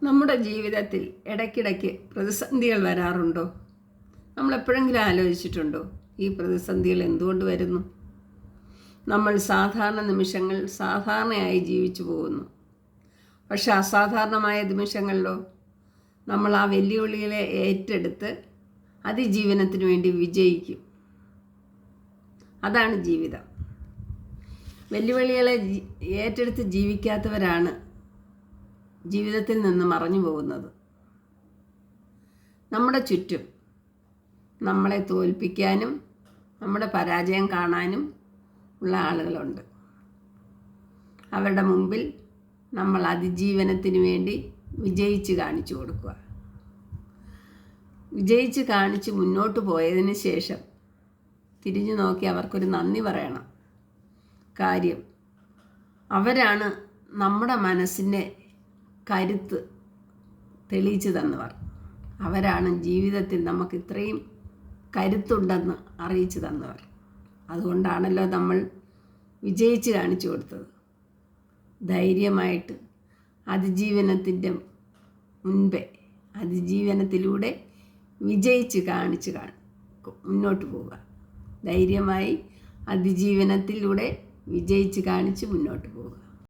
നമ്മുടെ ജീവിതത്തിൽ ഇടയ്ക്കിടയ്ക്ക് പ്രതിസന്ധികൾ വരാറുണ്ടോ? നമ്മൾ എപ്പോഴെങ്കിലും ആലോചിച്ചിട്ടുണ്ടോ ഈ പ്രതിസന്ധികൾ എന്തുകൊണ്ട് വരുന്നു? നമ്മൾ സാധാരണ നിമിഷങ്ങൾ സാധാരണയായി ജീവിച്ചു പോകുന്നു. പക്ഷെ അസാധാരണമായ നിമിഷങ്ങളിലോ നമ്മൾ ആ വെല്ലുവിളികളെ ഏറ്റെടുത്ത് അതിജീവനത്തിന് വേണ്ടി വിജയിക്കും. അതാണ് ജീവിതം. വെല്ലുവിളികളെ ഏറ്റെടുത്ത് ജീവിക്കാത്തവരാണ് ജീവിതത്തിൽ നിന്ന് മറഞ്ഞു പോകുന്നത്. നമ്മുടെ ചുറ്റും നമ്മളെ തോൽപ്പിക്കാനും നമ്മുടെ പരാജയം കാണാനും ഉള്ള ആളുകളുണ്ട്. അവരുടെ മുമ്പിൽ നമ്മൾ അതിജീവനത്തിന് വേണ്ടി വിജയിച്ച് കാണിച്ചു കൊടുക്കുക. വിജയിച്ച് കാണിച്ച് മുന്നോട്ട് പോയതിന് ശേഷം തിരിഞ്ഞു നോക്കി അവർക്കൊരു നന്ദി പറയണം. കാര്യം അവരാണ് നമ്മുടെ മനസ്സിൻ്റെ കരുത്ത് തെളിയിച്ചു തന്നവർ. അവരാണ് ജീവിതത്തിൽ നമുക്ക് ഇത്രയും കരുത്തുണ്ടെന്ന് അറിയിച്ചു തന്നവർ. അതുകൊണ്ടാണല്ലോ നമ്മൾ വിജയിച്ച് കാണിച്ചു കൊടുത്തത്. ധൈര്യമായിട്ട് അതിജീവനത്തിൻ്റെ മുൻപേ അതിജീവനത്തിലൂടെ വിജയിച്ച് കാണിച്ച് മുന്നോട്ട് പോവുക. ധൈര്യമായി അതിജീവനത്തിലൂടെ വിജയിച്ച് കാണിച്ച് മുന്നോട്ട് പോവുക.